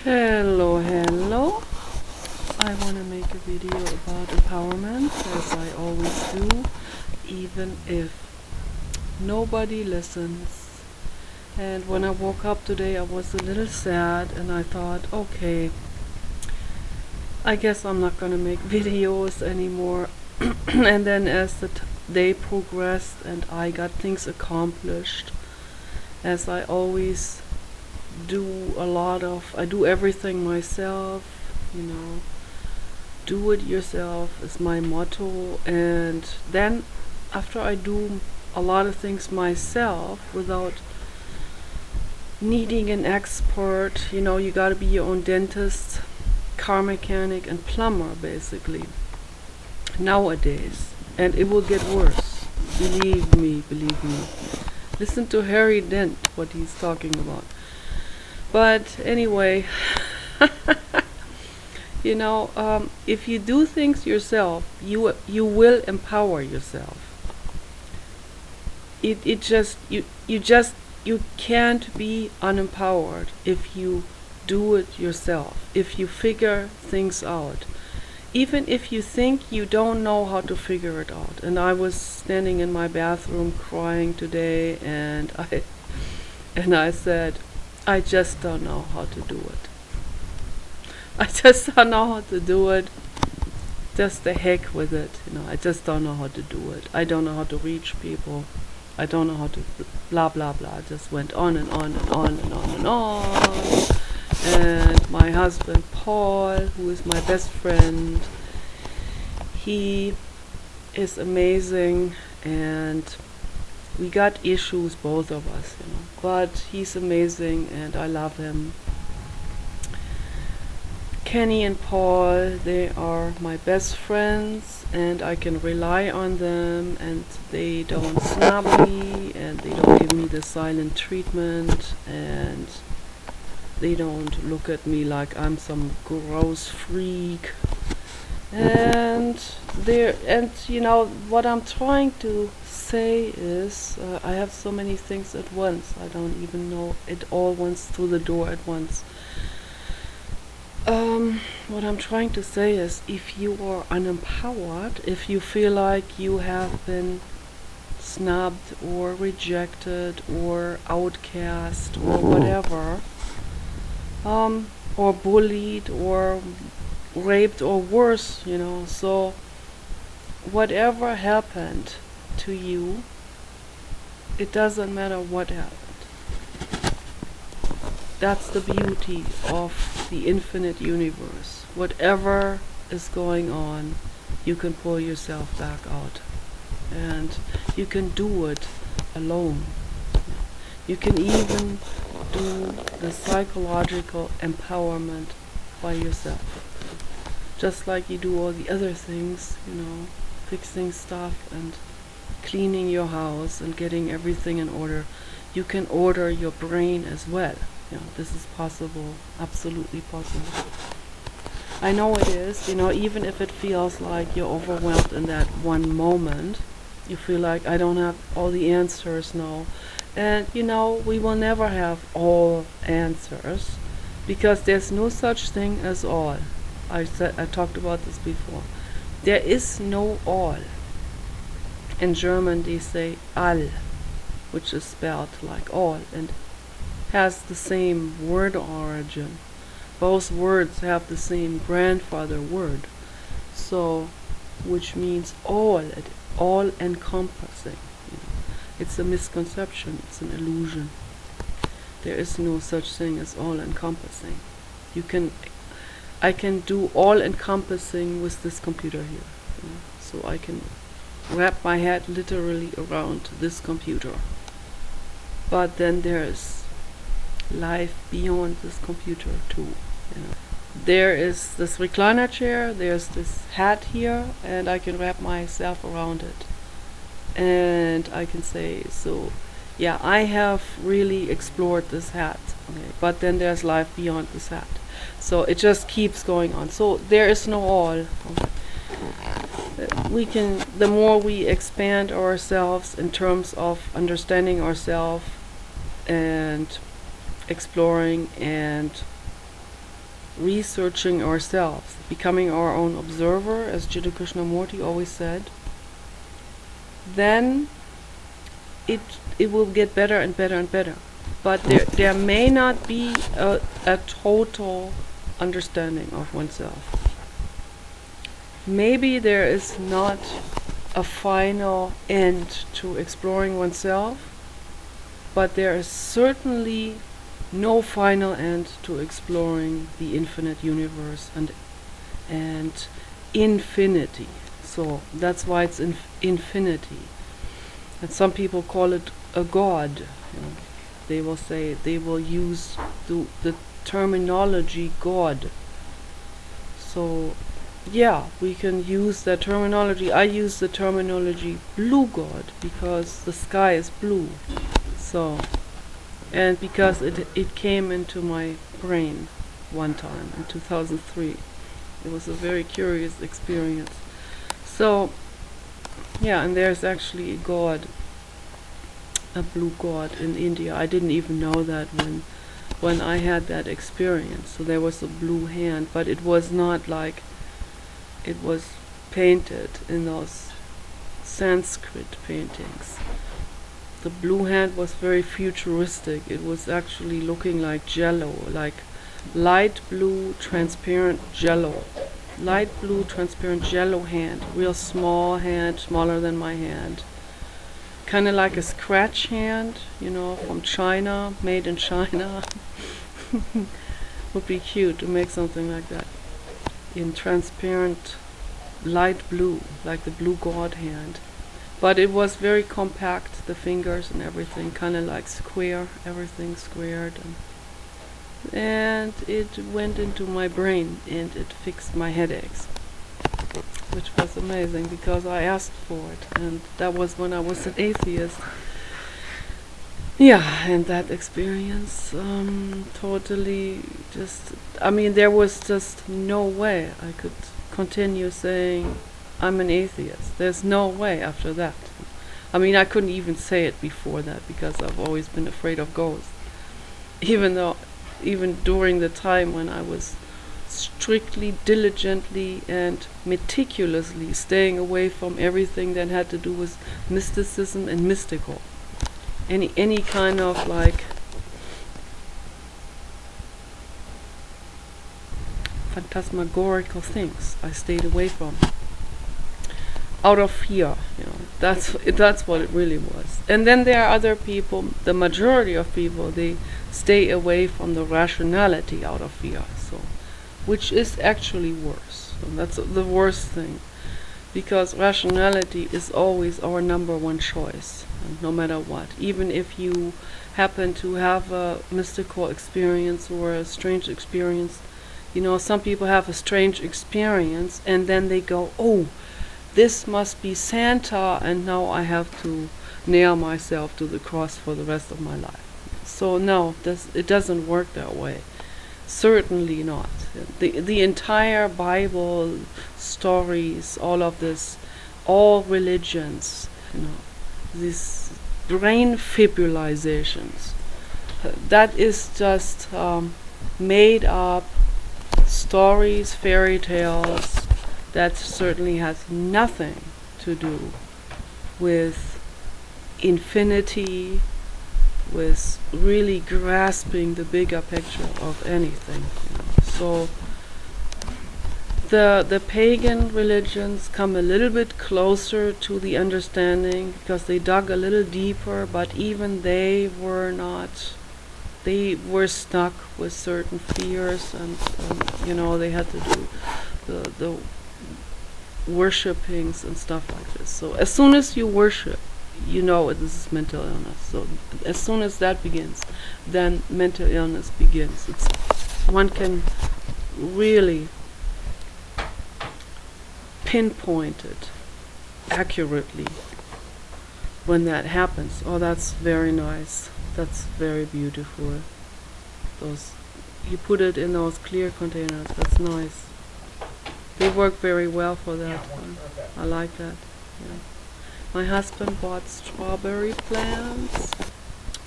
Hello. I want to make a video about empowerment, as I always do, even if nobody listens. And when I woke up today, I was a little sad, and I thought, okay, I guess I'm not gonna make videos anymore. And then as the day progressed and I got things accomplished, as I always I do everything myself, do it yourself is my motto. And then after I do a lot of things myself without needing an expert, you gotta be your own dentist, car mechanic and plumber basically nowadays, and it will get worse. Believe me. Listen to Harry Dent, what he's talking about. But anyway, if you do things yourself, you will empower yourself. You can't be unempowered if you do it yourself. If you figure things out, even if you think you don't know how to figure it out. And I was standing in my bathroom crying today, and I said, I just don't know how to do it. I just don't know how to do it. Just the heck with it. I just don't know how to do it. I don't know how to reach people. I don't know how to blah blah blah. Just went on and on and on and on and on. And my husband Paul, who is my best friend, he is amazing, and we got issues, both of us, but he's amazing and I love him. Kenny and Paul, they are my best friends, and I can rely on them, and they don't snub me, and they don't give me the silent treatment, and they don't look at me like I'm some gross freak. And what I'm trying to say is, I have so many things at once. I don't even know it all wants through the door at once. What I'm trying to say is, if you are unempowered, if you feel like you have been snubbed or rejected or outcast or whatever, or bullied or raped or worse, so whatever happened to you, it doesn't matter what happened. That's the beauty of the infinite universe. Whatever is going on, you can pull yourself back out, and you can do it alone. You can even do the psychological empowerment by yourself, just like you do all the other things, fixing stuff and cleaning your house and getting everything in order. You can order your brain as well. This is possible, absolutely possible. I know it is, even if it feels like you're overwhelmed in that one moment, you feel like, I don't have all the answers now. And we will never have all answers, because there's no such thing as all. I talked about this before. There is no all. In German they say all, which is spelled like all and has the same word origin. Both words have the same grandfather word, so which means all encompassing. It's a misconception, it's an illusion. There is no such thing as all encompassing. I can do all encompassing with this computer here. So I can wrap my head literally around this computer. But then there's life beyond this computer too. There is this recliner chair, there's this hat here, and I can wrap myself around it. And I can say, so yeah, I have really explored this hat. Okay, but then there's life beyond this hat. So it just keeps going on. So there is no all. The more we expand ourselves in terms of understanding ourselves and exploring and researching ourselves, becoming our own observer, as Jiddu Krishnamurti always said, then it will get better and better and better. But there may not be a total understanding of oneself. Maybe there is not a final end to exploring oneself, but there is certainly no final end to exploring the infinite universe and infinity. So that's why it's infinity. And some people call it a god. You know, they will use the terminology God. So yeah, we can use that terminology. I use the terminology blue God because the sky is blue. So, and because it came into my brain one time in 2003. It was a very curious experience. So yeah, and there's actually a god, a blue god in India. I didn't even know that when I had that experience. So there was a blue hand, but it was not like it was painted in those Sanskrit paintings. The blue hand was very futuristic. It was actually looking like jello, like light blue transparent jello. Light blue transparent jello hand, real small hand, smaller than my hand. Kind of like a scratch hand, you know, from China, made in China. Would be cute to make something like that. In transparent light blue, like the blue god hand. But it was very compact, the fingers and everything, kind of like square, everything squared. And it went into my brain and it fixed my headaches, which was amazing because I asked for it, and that was when I was an atheist. Yeah, and that experience totally just, I mean, there was just no way I could continue saying I'm an atheist. There's no way after that. I mean, I couldn't even say it before that because I've always been afraid of ghosts. Even during the time when I was strictly, diligently and meticulously staying away from everything that had to do with mysticism and mystical. Any kind of like phantasmagorical things I stayed away from. Out of fear, you know, that's what it really was. And then there are other people, the majority of people, they stay away from the rationality out of fear, so, which is actually worse. So that's the worst thing, because rationality is always our number one choice, no matter what. Even if you happen to have a mystical experience or a strange experience, you know, some people have a strange experience and then they go, oh, this must be Santa, and now I have to nail myself to the cross for the rest of my life. So no, it doesn't work that way. Certainly not. The entire Bible, stories, all of this, all religions, you know, these brain fibrillations, that is just made up stories, fairy tales. That certainly has nothing to do with infinity, with really grasping the bigger picture of anything. You know. So the pagan religions come a little bit closer to the understanding because they dug a little deeper, but even they were not. They were stuck with certain fears, and you know, they had to do the worshippings and stuff like this. So as soon as you worship, you know this is mental illness. So as soon as that begins, then mental illness begins. One can really pinpoint it accurately when that happens. Oh, that's very nice. That's very beautiful. You put it in those clear containers. That's nice. They work very well for that one. I like that. Yeah. My husband bought strawberry plants.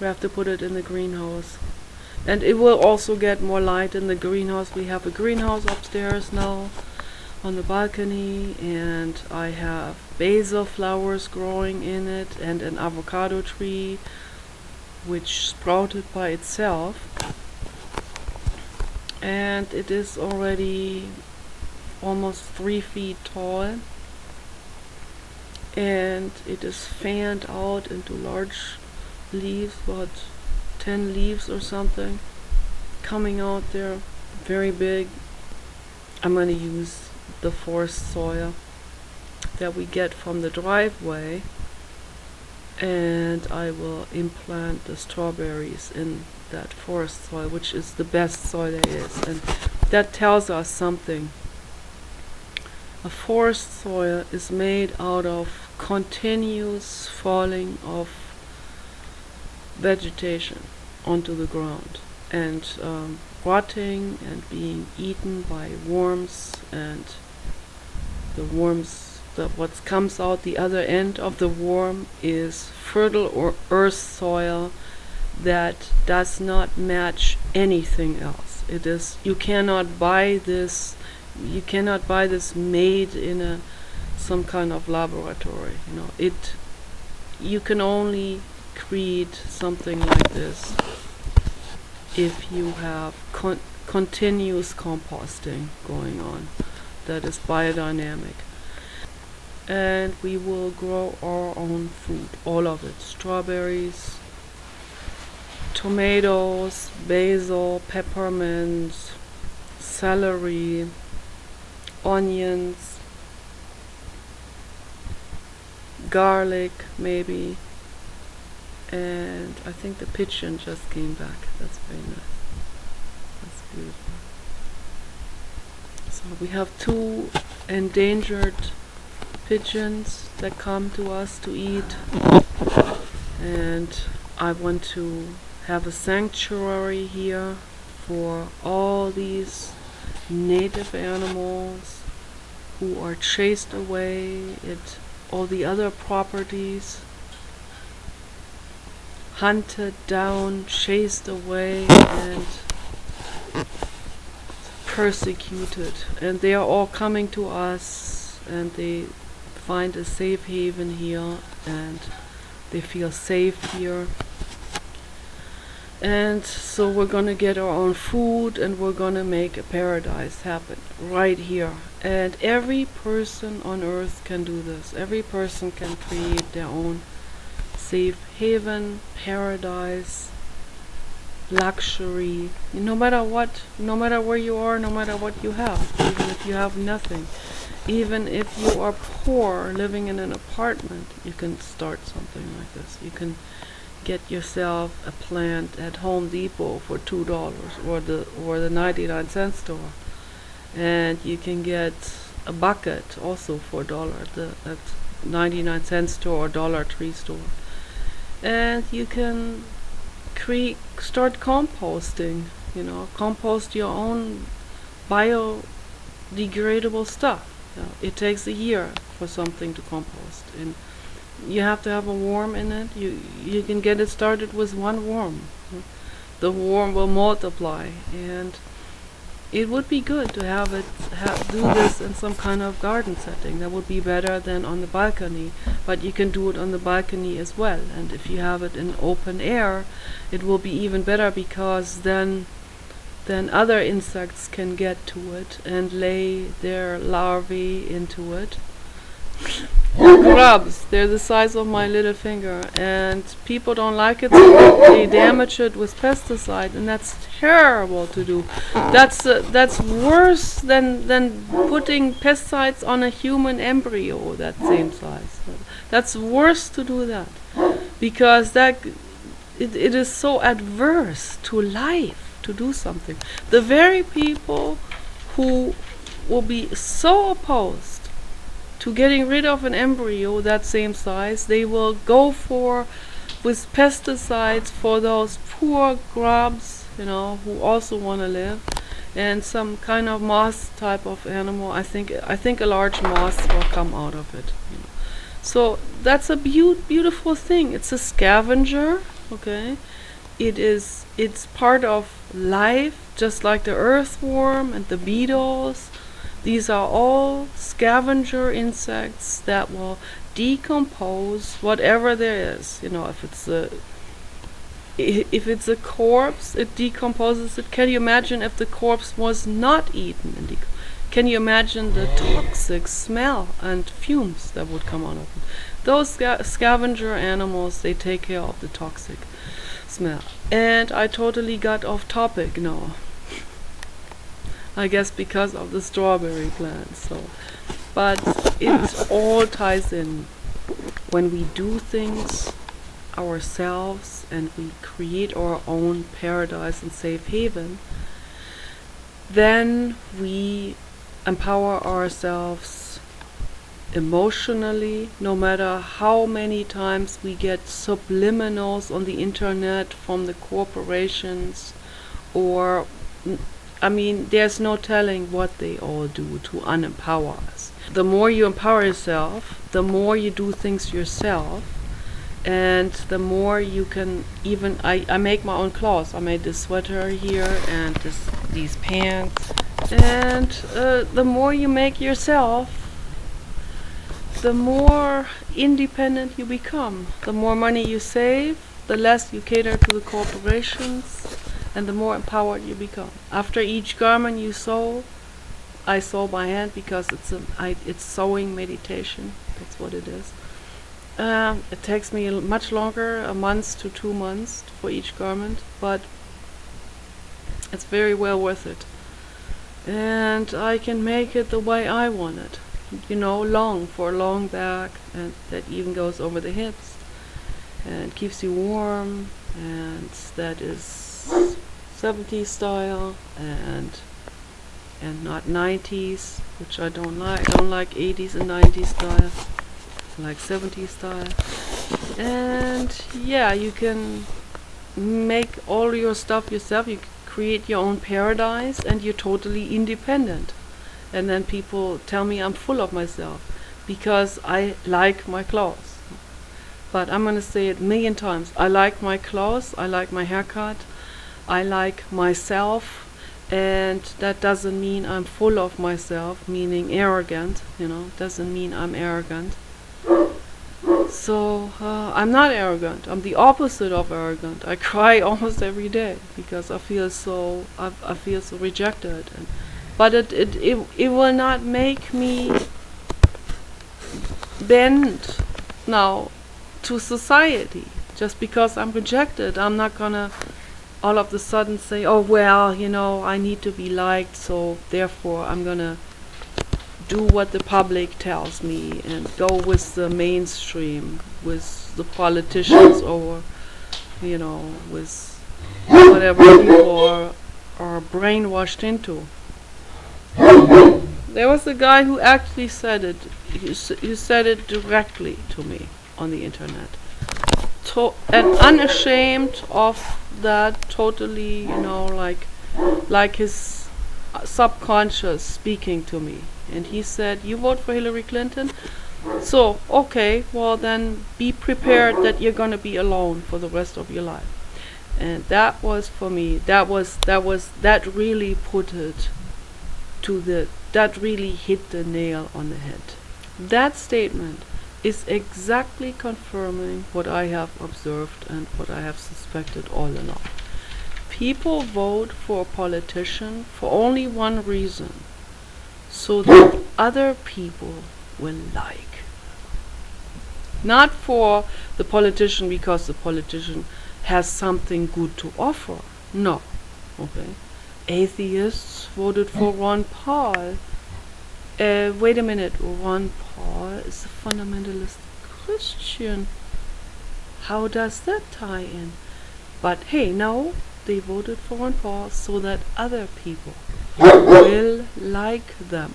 We have to put it in the greenhouse And it will also get more light in the greenhouse. We have a greenhouse upstairs now on the balcony, and I have basil flowers growing in it and an avocado tree which sprouted by itself. And it is already almost 3 feet tall, and it is fanned out into large leaves, about 10 leaves or something coming out there, very big. I'm going to use the forest soil that we get from the driveway, and I will implant the strawberries in that forest soil, which is the best soil there is. And that tells us something. A forest soil is made out of continuous falling of vegetation onto the ground, and rotting and being eaten by worms, and the worms, what comes out the other end of the worm is fertile or earth soil that does not match anything else. It is, you cannot buy this made in some kind of laboratory. You can only create something like this if you have continuous composting going on that is biodynamic. And we will grow our own food, all of it. Strawberries, tomatoes, basil, peppermint, celery, onions, garlic maybe, and I think the pigeon just came back. That's very nice. That's beautiful. So we have 2 endangered pigeons that come to us to eat, and I want to have a sanctuary here for all these native animals who are chased away at all the other properties, hunted down, chased away, and persecuted. And they are all coming to us, and they find a safe haven here, and they feel safe here. And so we're gonna get our own food, and we're gonna make a paradise happen right here. And every person on earth can do this. Every person can create their own safe haven, paradise, luxury, no matter what, no matter where you are, no matter what you have, even if you have nothing. Even if you are poor, living in an apartment, you can start something like this. You can get yourself a plant at Home Depot for $2, or the 99-cent store, and you can get a bucket also for $1 at 99-cent store or Dollar Tree store, and you can start composting. Compost your own biodegradable stuff. It takes a year for something to compost, and you have to have a worm in it. You can get it started with 1 worm. The worm will multiply, and it would be good to do this in some kind of garden setting. That would be better than on the balcony, but you can do it on the balcony as well. And if you have it in open air, it will be even better, because then other insects can get to it and lay their larvae into it. Grubs, they're the size of my little finger, and people don't like it, so they damage it with pesticide, and that's terrible to do. That's worse than putting pesticides on a human embryo that same size. That's worse to do that, because it is so adverse to life to do something. The very people who will be so opposed to getting rid of an embryo that same size, they will go with pesticides for those poor grubs, who also want to live, and some kind of moss type of animal. I think a large moss will come out of it. So that's a beautiful thing. It's a scavenger, okay, it's part of life, just like the earthworm and the beetles. These are all scavenger insects that will decompose whatever there is. If it's a corpse, it decomposes it. Can you imagine if the corpse was not eaten? Can you imagine the toxic smell and fumes that would come out of it? Those scavenger animals, they take care of the toxic smell. And I totally got off topic now. I guess because of the strawberry plant. But it all ties in. When we do things ourselves and we create our own paradise and safe haven, then we empower ourselves emotionally, no matter how many times we get subliminals on the internet from the corporations, or there's no telling what they all do to unempower us. The more you empower yourself, the more you do things yourself, and the more you can even, I make my own clothes. I made this sweater here and these pants, and the more you make yourself, the more independent you become. The more money you save, the less you cater to the corporations, and the more empowered you become. After each garment you sew, I sew by hand because it's sewing meditation. That's what it is. It takes me much longer, a month to 2 months for each garment, but it's very well worth it. And I can make it the way I want it. Long, for a long back, and that even goes over the hips and keeps you warm, and that is 70s style and not 90s, which I don't like. I don't like 80s and 90s style. I like 70s style. And yeah, you can make all your stuff yourself. You create your own paradise, and you're totally independent. And then people tell me I'm full of myself because I like my clothes. But I'm going to say it a million times. I like my clothes, I like my haircut, I like myself, and that doesn't mean I'm full of myself, meaning arrogant, doesn't mean I'm arrogant. So I'm not arrogant. I'm the opposite of arrogant. I cry almost every day because I feel so rejected. But it will not make me bend now to society. Just because I'm rejected, I'm not gonna all of a sudden say, oh well, I need to be liked, so therefore I'm gonna do what the public tells me and go with the mainstream, with the politicians, or with whatever people are brainwashed into. There was a guy who actually said it. He said it directly to me on the internet, and unashamed of that, totally, like his subconscious speaking to me. And he said, "You vote for Hillary Clinton, so okay, well then be prepared that you're gonna be alone for the rest of your life." And that was for me. That really put it that really hit the nail on the head. That statement is exactly confirming what I have observed and what I have suspected all along. People vote for a politician for only one reason: so that other people will like. Not for the politician because the politician has something good to offer. No. Okay. Atheists voted for Ron Paul. Wait a minute, Ron Paul is a fundamentalist Christian. How does that tie in? But hey, no, they voted for Ron Paul so that other people will like them.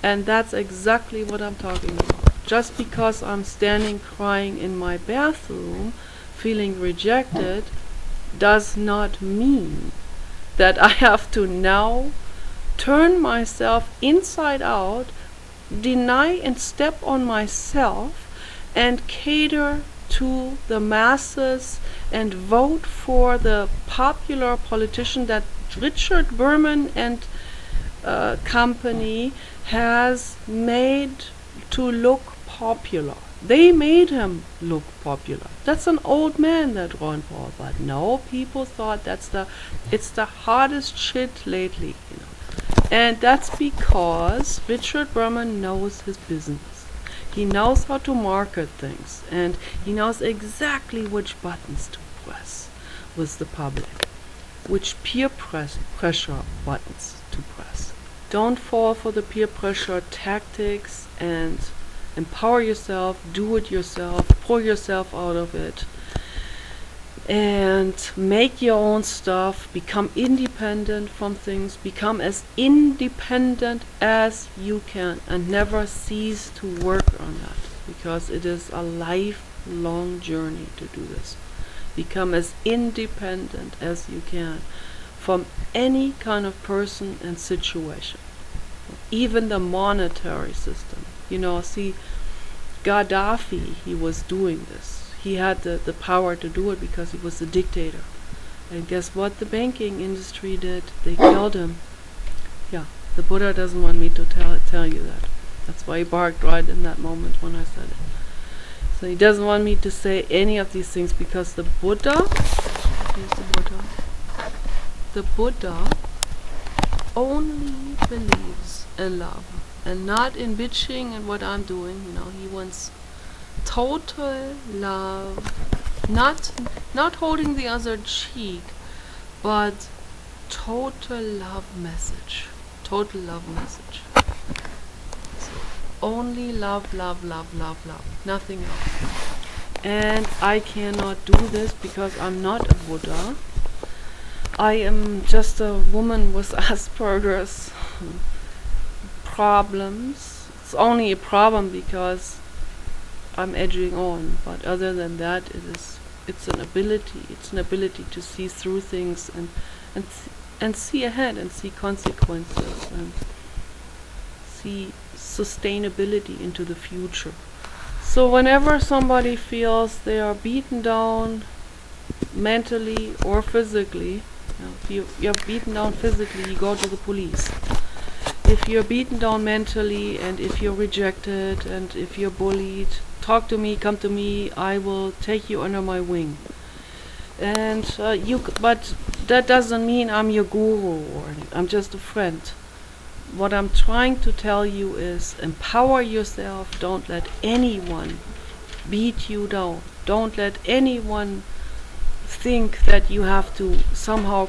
And that's exactly what I'm talking about. Just because I'm standing crying in my bathroom, feeling rejected, does not mean that I have to now turn myself inside out, deny and step on myself, and cater to the masses and vote for the popular politician that Richard Berman and company has made to look popular. They made him look popular. That's an old man, that Ron Paul. But no, people thought it's the hottest shit lately, you know. And that's because Richard Berman knows his business. He knows how to market things, and he knows exactly which buttons to press with the public, which pressure buttons to press. Don't fall for the peer pressure tactics, and empower yourself, do it yourself, pull yourself out of it, and make your own stuff, become independent from things, become as independent as you can, and never cease to work on that, because it is a lifelong journey to do this. Become as independent as you can from any kind of person and situation, even the monetary system. You know, see, Gaddafi, he was doing this. He had the power to do it because he was a dictator. And guess what the banking industry did? They killed him. Yeah, the Buddha doesn't want me to tell you that. That's why he barked right in that moment when I said it. So he doesn't want me to say any of these things, because the Buddha, here's the Buddha. The Buddha only believes in love, and not in bitching and what I'm doing. You know, he wants total love, not holding the other cheek, but total love message. Total love message. So only love, love, love, love, love. Nothing else. And I cannot do this because I'm not a Buddha. I am just a woman with Asperger's problems. It's only a problem because I'm edging on, but other than that, it's an ability. It's an ability to see through things and see ahead, and see consequences, and see sustainability into the future. So whenever somebody feels they are beaten down mentally or physically, if you're beaten down physically, you go to the police. If you're beaten down mentally, and if you're rejected, and if you're bullied, talk to me, come to me, I will take you under my wing. And but that doesn't mean I'm your guru or anything. I'm just a friend. What I'm trying to tell you is empower yourself. Don't let anyone beat you down. Don't let anyone think that you have to somehow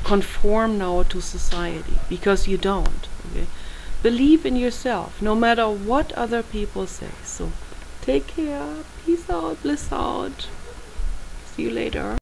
conform now to society, because you don't. Okay? Believe in yourself, no matter what other people say. So take care, peace out, bliss out. See you later.